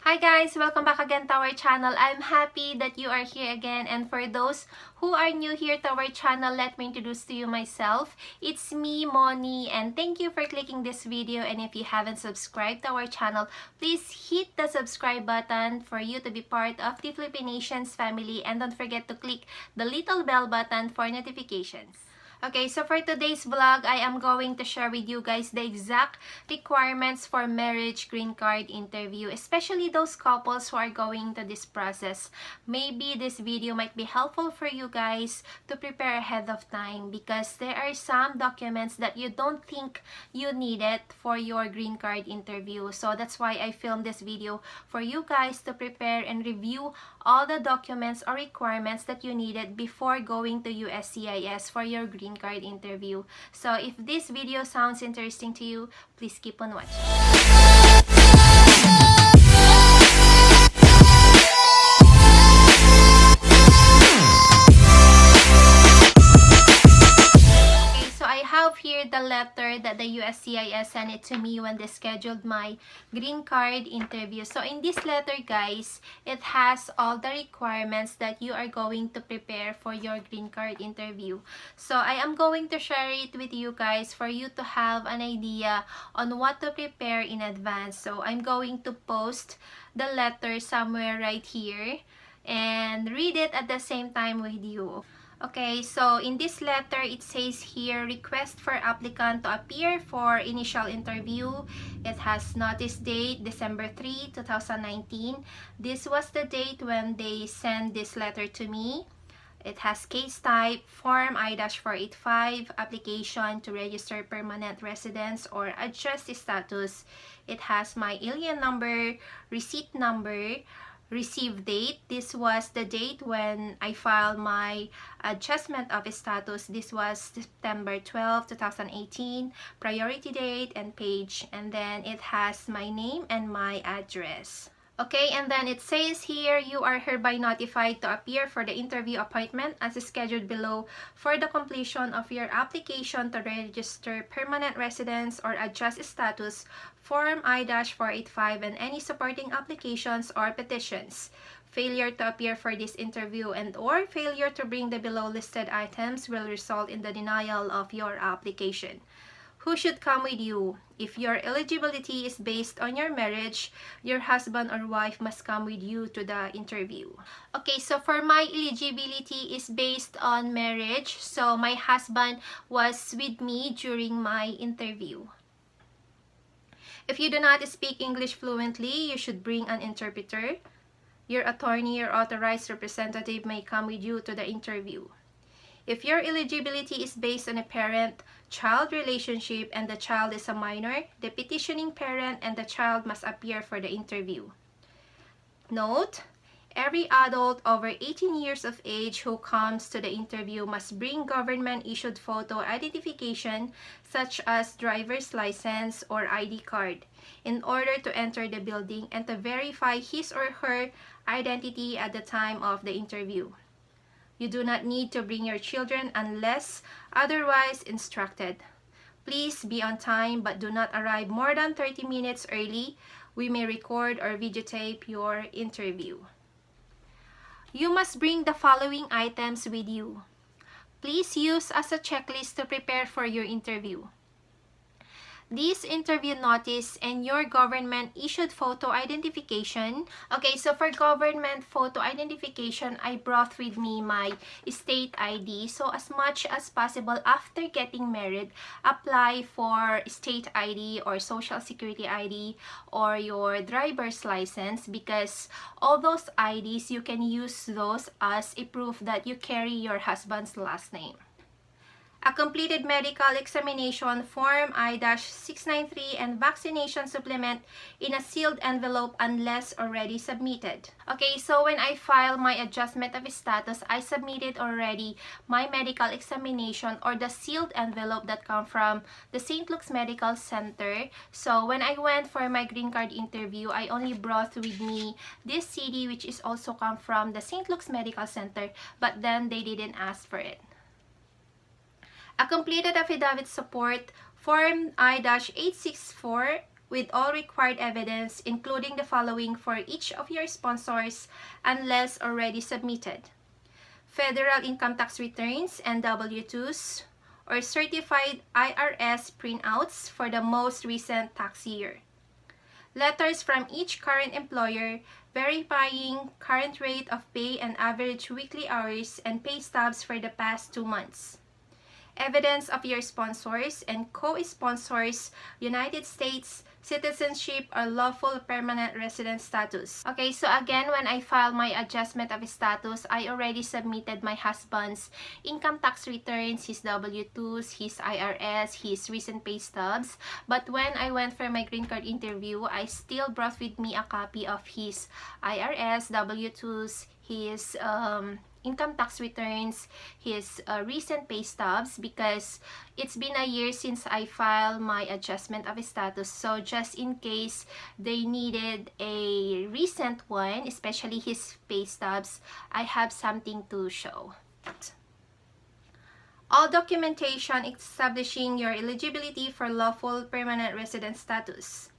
Hi guys! Welcome back again to our channel. I'm happy that you are here again, and for those who are new here to our channel, let me introduce to you myself. It's me, Moni, and thank you for clicking this video. And if you haven't subscribed to our channel, please hit the subscribe button for you to be part of the Filipinations family, and don't forget to click the little bell button for notifications. Okay, so for today's vlog, I am going to share with you guys the exact requirements for marriage green card interview, especially those couples who are going to this process. Maybe this video might be helpful for you guys to prepare ahead of time because there are some documents that you don't think you needed for your green card interview. So that's why I filmed this video for you guys to prepare and review all the documents or requirements that you needed before going to USCIS for your green card interview. So if this video sounds interesting to you, please keep on watching. Here the letter that the USCIS sent it to me when they scheduled my green card interview. So in this letter, guys, it has all the requirements that you are going to prepare for your green card interview. So I am going to share it with you guys for you to have an idea on what to prepare in advance. So I'm going to post the letter somewhere right here and read it at the same time with you. Okay, so in this letter, it says here, request for applicant to appear for initial interview. It has notice date, December 3, 2019. This was the date when they sent this letter to me. It has case type, Form I-485, application to register permanent residence or adjust status. It has my alien number, receipt number, receive date. This was the date when I filed my adjustment of status. This was September 12, 2018. Priority date and page. And then it has my name and my address. Okay, and then it says here, you are hereby notified to appear for the interview appointment as scheduled below for the completion of your application to register permanent residence or adjust status, Form I-485, and any supporting applications or petitions. Failure to appear for this interview and or failure to bring the below listed items will result in the denial of your application. Who should come with you? If your eligibility is based on your marriage, your husband or wife must come with you to the interview. Okay, so for my eligibility is based on marriage. So my husband was with me during my interview. If you do not speak English fluently, you should bring an interpreter. Your attorney or authorized representative may come with you to the interview. If your eligibility is based on a parent-child relationship and the child is a minor, the petitioning parent and the child must appear for the interview. Note: every adult over 18 years of age who comes to the interview must bring government-issued photo identification such as driver's license or ID card in order to enter the building and to verify his or her identity at the time of the interview. You do not need to bring your children unless otherwise instructed. Please be on time but do not arrive more than 30 minutes early. We may record or videotape your interview. You must bring the following items with you. Please use as a checklist to prepare for your interview. This interview notice and your government issued photo identification. Okay, so for government photo identification, I brought with me my state ID. So as much as possible after getting married, apply for state ID or social security ID or your driver's license, because all those IDs, you can use those as a proof that you carry your husband's last name. A completed medical examination, Form I-693, and vaccination supplement in a sealed envelope unless already submitted. Okay, so when I filed my adjustment of status, I submitted already my medical examination or the sealed envelope that come from the St. Luke's Medical Center. So when I went for my green card interview, I only brought with me this CD, which is also come from the St. Luke's Medical Center, but then they didn't ask for it. A completed affidavit support, Form I-864, with all required evidence, including the following for each of your sponsors unless already submitted: federal income tax returns and W-2s, or certified IRS printouts for the most recent tax year. Letters from each current employer verifying current rate of pay and average weekly hours and pay stubs for the past 2 months. Evidence of your sponsors and co-sponsors' United States citizenship or lawful permanent resident status. Okay, so again, when I filed my adjustment of status, I already submitted my husband's income tax returns, his W-2s, his IRS, his recent pay stubs. But when I went for my green card interview, I still brought with me a copy of his IRS, W-2s, his income tax returns, his recent pay stubs, because it's been a year since I filed my adjustment of status. So just in case they needed a recent one, especially his pay stubs, I have something to show. All documentation establishing your eligibility for lawful permanent resident status.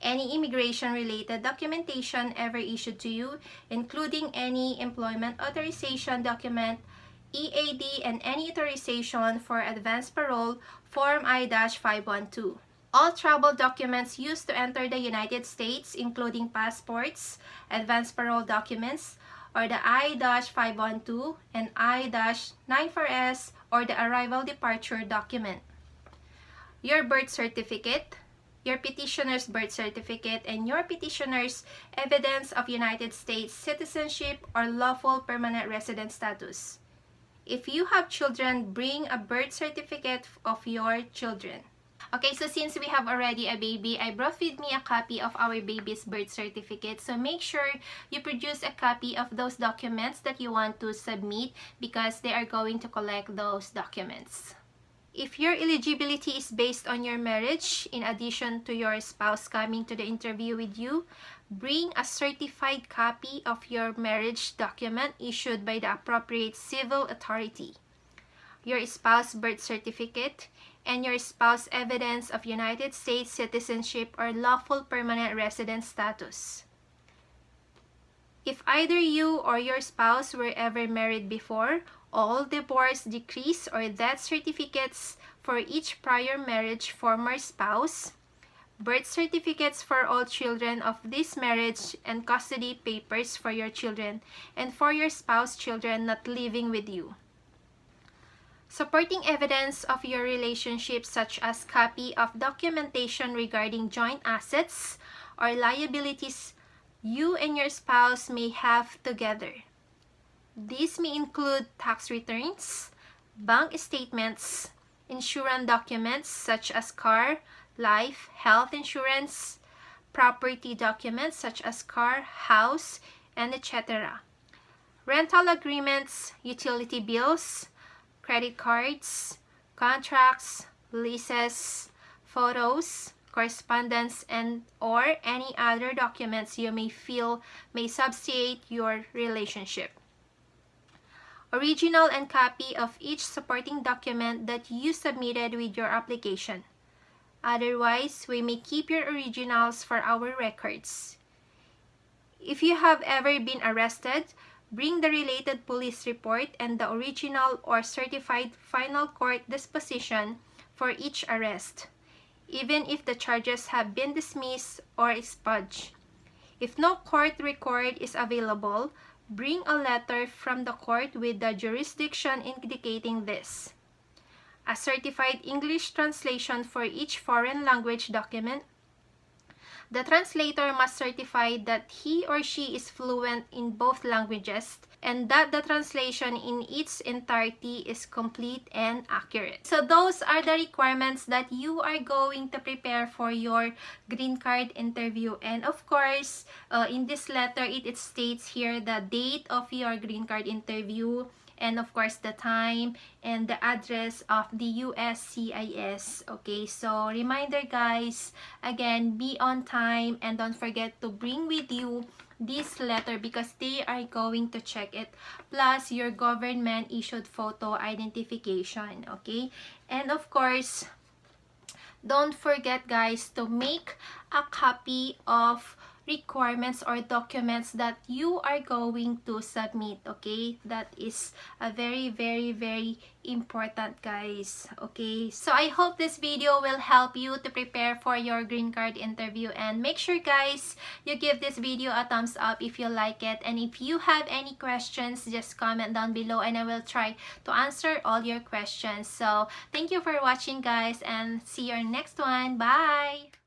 Any immigration-related documentation ever issued to you, including any employment authorization document, EAD, and any authorization for advance parole, Form I-512. All travel documents used to enter the United States, including passports, advance parole documents, or the I-512 and I-94S, or the arrival departure document. Your birth certificate, your petitioner's birth certificate, and your petitioner's evidence of United States citizenship or lawful permanent resident status. If you have children, bring a birth certificate of your children. Okay, so since we have already a baby, I brought with me a copy of our baby's birth certificate. So make sure you produce a copy of those documents that you want to submit, because they are going to collect those documents. If your eligibility is based on your marriage, in addition to your spouse coming to the interview with you, bring a certified copy of your marriage document issued by the appropriate civil authority, your spouse birth certificate, and your spouse evidence of United States citizenship or lawful permanent resident status. If either you or your spouse were ever married before, all divorce decrees or death certificates for each prior marriage former spouse, birth certificates for all children of this marriage, and custody papers for your children and for your spouse children not living with you. Supporting evidence of your relationship, such as copy of documentation regarding joint assets or liabilities you and your spouse may have together. These may include tax returns, bank statements, insurance documents such as car, life, health insurance, property documents such as car, house, and etc. Rental agreements, utility bills, credit cards, contracts, leases, photos, correspondence, and or any other documents you may feel may substantiate your relationship. Original and copy of each supporting document that you submitted with your application. Otherwise, we may keep your originals for our records. If you have ever been arrested, bring the related police report and the original or certified final court disposition for each arrest, even if the charges have been dismissed or expunged. If no court record is available, bring a letter from the court with the jurisdiction indicating this. A certified English translation for each foreign language document. The translator must certify that he or she is fluent in both languages and that the translation in its entirety is complete and accurate. So those are the requirements that you are going to prepare for your green card interview. And of course, in this letter, it states here the date of your green card interview, and of course the time and the address of the USCIS. Okay, so reminder guys, again, be on time and don't forget to bring with you this letter because they are going to check it, plus your government issued photo identification. Okay, and of course don't forget guys to make a copy of requirements or documents that you are going to submit. Okay, that is a very important guys. Okay, so I hope this video will help you to prepare for your green card interview, and make sure guys you give this video a thumbs up if you like it, and if you have any questions, just comment down below and I will try to answer all your questions. So thank you for watching guys, and see you in next one. Bye.